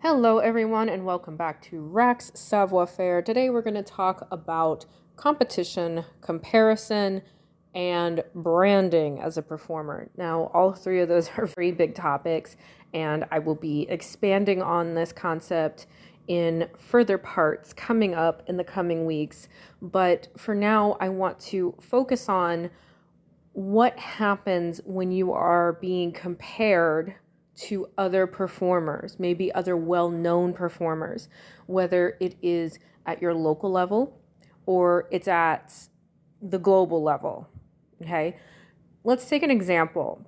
Hello, everyone, and welcome back to Raqs Savor-Faire. Today, we're going to talk about competition, comparison, and branding as a performer. Now, all three of those are very big topics, and I will be expanding on this concept in further parts coming up in the coming weeks. But for now, I want to focus on what happens when you are being compared to other performers, maybe other well-known performers, whether it is at your local level or it's at the global level. Okay, let's take an example.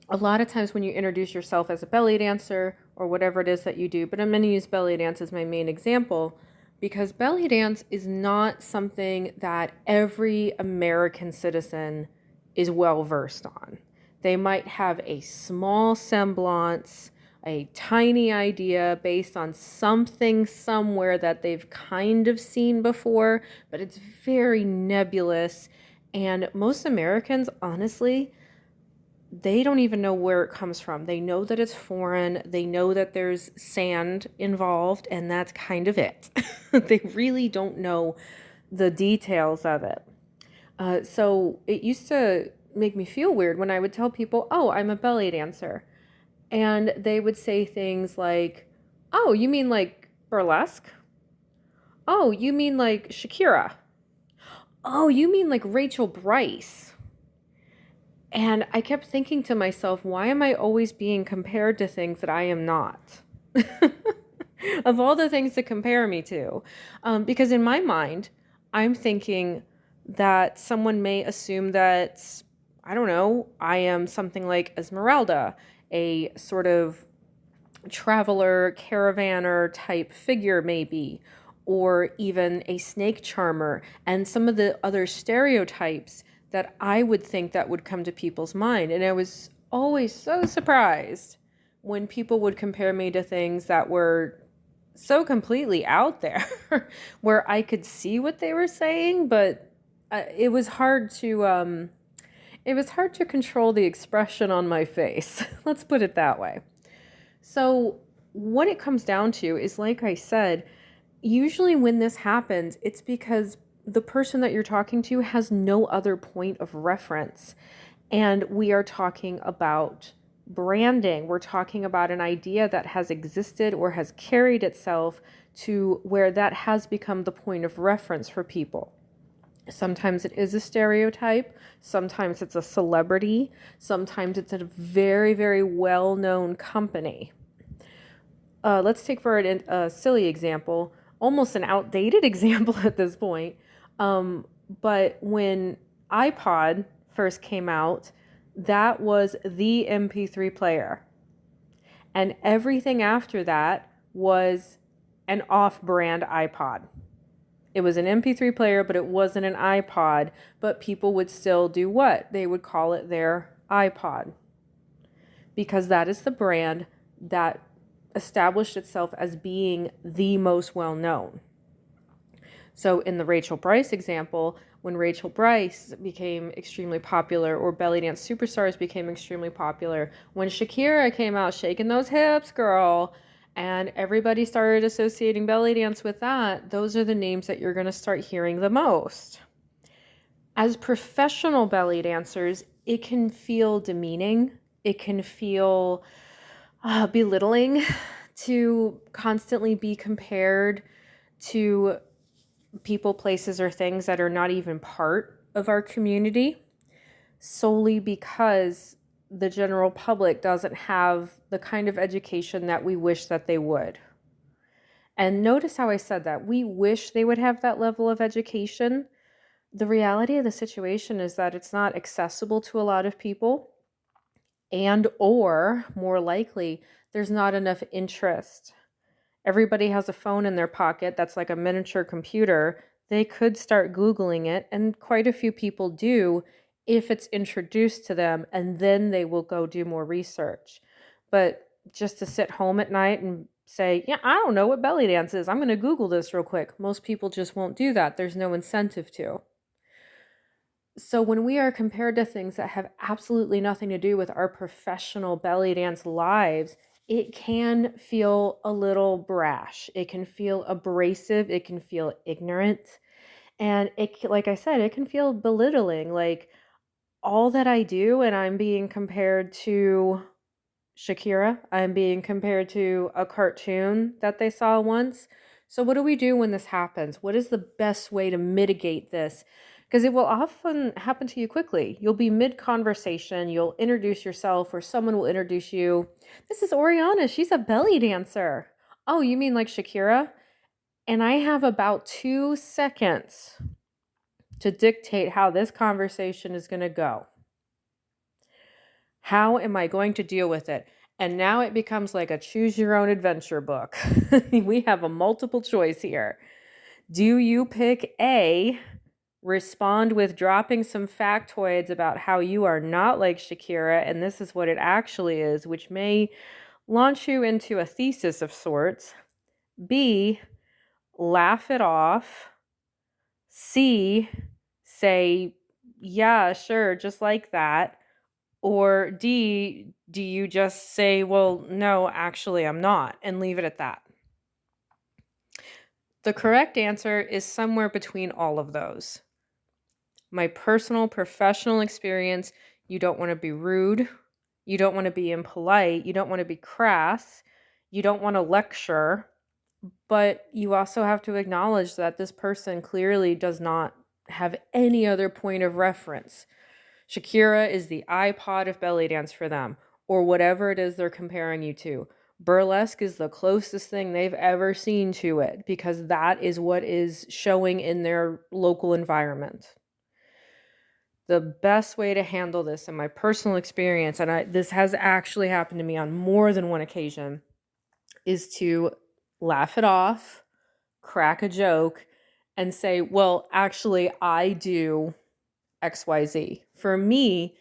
A lot of times when you introduce yourself as a belly dancer or whatever it is that you do, but I'm going to use belly dance as my main example because belly dance is not something that every American citizen is well versed on. They might have a small semblance, a tiny idea based on something somewhere that they've kind of seen before, but it's very nebulous. And most Americans, honestly, they don't even know where it comes from. They know that it's foreign. They know that there's sand involved, and that's kind of it. They really don't know the details of it. So it used to make me feel weird when I would tell people, oh, I'm a belly dancer. And they would say things like, oh, you mean like burlesque? Oh, you mean like Shakira? Oh, you mean like Rachel Bryce? And I kept thinking to myself, why am I always being compared to things that I am not? Of all the things to compare me to. Because in my mind, I'm thinking that someone may assume that, I don't know, I am something like Esmeralda, a sort of traveler, caravaner type figure maybe, or even a snake charmer, and some of the other stereotypes that I would think that would come to people's mind. And I was always so surprised when people would compare me to things that were so completely out there where I could see what they were saying, but it was hard to control the expression on my face. Let's put it that way. So what it comes down to is, like I said, usually when this happens, it's because the person that you're talking to has no other point of reference. And we are talking about branding. We're talking about an idea that has existed or has carried itself to where that has become the point of reference for people. Sometimes it is a stereotype. Sometimes it's a celebrity. Sometimes it's a very, very well-known company. Let's take for a silly example, almost an outdated example at this point. But when iPod first came out, that was the MP3 player. And everything after that was an off-brand iPod. It was an MP3 player, but it wasn't an iPod. But people would still do what? They would call it their iPod. Because that is the brand that established itself as being the most well-known. So in the Rachel Bryce example, when Rachel Bryce became extremely popular, or belly dance superstars became extremely popular, when Shakira came out shaking those hips, girl, and everybody started associating belly dance with that, those are the names that you're going to start hearing the most. As professional belly dancers, it can feel demeaning. It can feel belittling to constantly be compared to people, places, or things that are not even part of our community, solely because the general public doesn't have the kind of education that we wish that they would. And notice how I said that. We wish they would have that level of education. The reality of the situation is that it's not accessible to a lot of people, and or more likely, there's not enough interest. Everybody has a phone in their pocket that's like a miniature computer. They could start Googling it, and quite a few people do if it's introduced to them, and then they will go do more research. But just to sit home at night and say, yeah, I don't know what belly dance is, I'm going to Google this real quick. Most people just won't do that. There's no incentive to. So when we are compared to things that have absolutely nothing to do with our professional belly dance lives, it can feel a little brash. It can feel abrasive. It can feel ignorant. And like I said, it can feel belittling. Like all that I do, and I'm being compared to Shakira. I'm being compared to a cartoon that they saw once. So, what do we do when this happens? What is the best way to mitigate this? Because it will often happen to you quickly. You'll be mid conversation, you'll introduce yourself, or someone will introduce you. This is Oriana. She's a belly dancer. Oh, you mean like Shakira? And I have about 2 seconds to dictate how this conversation is going to go. How am I going to deal with it? And now it becomes like a choose your own adventure book. We have a multiple choice here. Do you pick A, respond with dropping some factoids about how you are not like Shakira and this is what it actually is, which may launch you into a thesis of sorts? B, laugh it off. C, say, yeah, sure, just like that. Or D, do you just say, well, no, actually, I'm not, and leave it at that? The correct answer is somewhere between all of those. My personal professional experience, you don't want to be rude. You don't want to be impolite. You don't want to be crass. You don't want to lecture. But you also have to acknowledge that this person clearly does not have any other point of reference. Shakira is the iPod of belly dance for them, or whatever it is they're comparing you to. Burlesque is the closest thing they've ever seen to it because that is what is showing in their local environment. The best way to handle this, in my personal experience, and this has actually happened to me on more than one occasion, is to laugh it off, crack a joke, and say, well, actually, I do XYZ. For me,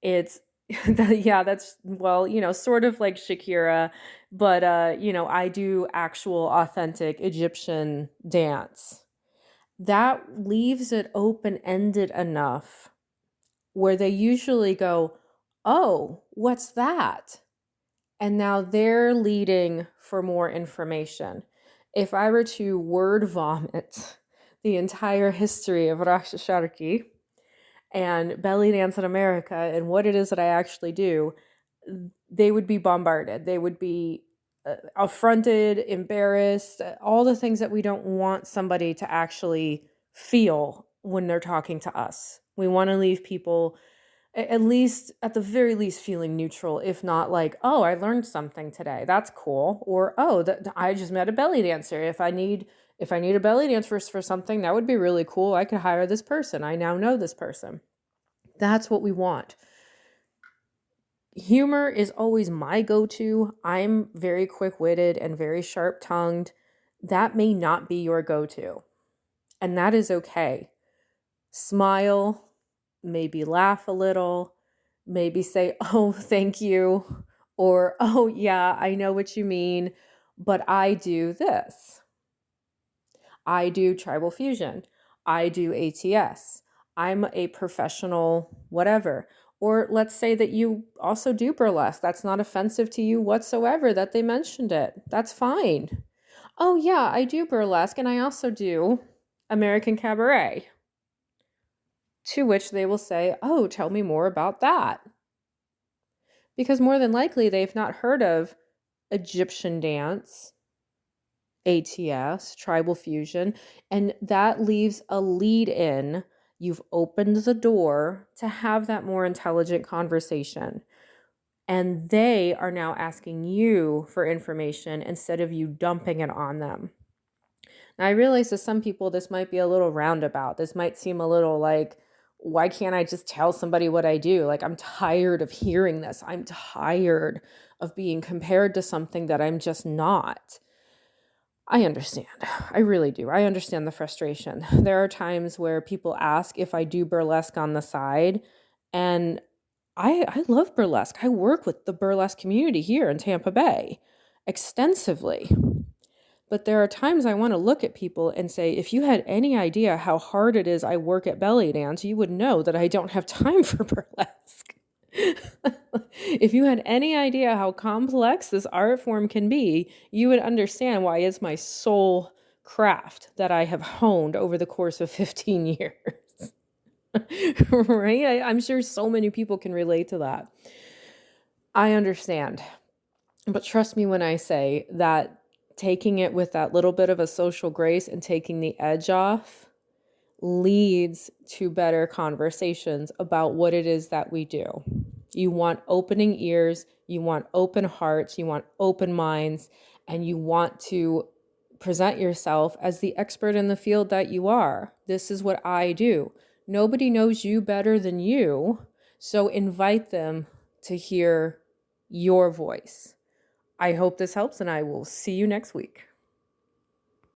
it's, yeah, that's, well, sort of like Shakira, but, I do actual authentic Egyptian dance. That leaves it open-ended enough where they usually go, oh, what's that? And now they're leading for more information. If I were to word vomit the entire history of Raqs Savor-Faire and belly dance in America and what it is that I actually do, they would be bombarded. They would be affronted, embarrassed, all the things that we don't want somebody to actually feel when they're talking to us. We want to leave people at least, at the very least, feeling neutral, if not like, oh, I learned something today. That's cool. Or, oh, I just met a belly dancer. If I need a belly dancer for something, that would be really cool. I could hire this person. I now know this person. That's what we want. Humor is always my go-to. I'm very quick-witted and very sharp-tongued. That may not be your go-to. And that is okay. Smile, maybe laugh a little, maybe say, oh, thank you, or, oh, yeah, I know what you mean, but I do this. I do tribal fusion. I do ATS. I'm a professional whatever. Or let's say that you also do burlesque. That's not offensive to you whatsoever that they mentioned it. That's fine. Oh, yeah, I do burlesque, and I also do American cabaret. To which they will say, oh, tell me more about that. Because more than likely, they've not heard of Egyptian dance, ATS, tribal fusion, and that leaves a lead in. You've opened the door to have that more intelligent conversation. And they are now asking you for information instead of you dumping it on them. Now, I realize to some people this might be a little roundabout. This might seem a little like, why can't I just tell somebody what I do? Like, I'm tired of hearing this. I'm tired of being compared to something that I'm just not. I understand. I really do. I understand the frustration. There are times where people ask if I do burlesque on the side, and I love burlesque. I work with the burlesque community here in Tampa Bay extensively. But there are times I want to look at people and say, if you had any idea how hard it is I work at Bellydance, you would know that I don't have time for burlesque. If you had any idea how complex this art form can be, you would understand why it's my sole craft that I have honed over the course of 15 years. Right? I'm sure so many people can relate to that. I understand. But trust me when I say that taking it with that little bit of a social grace and taking the edge off leads to better conversations about what it is that we do. You want opening ears, you want open hearts, you want open minds, and you want to present yourself as the expert in the field that you are. This is what I do. Nobody knows you better than you, so invite them to hear your voice. I hope this helps, and I will see you next week.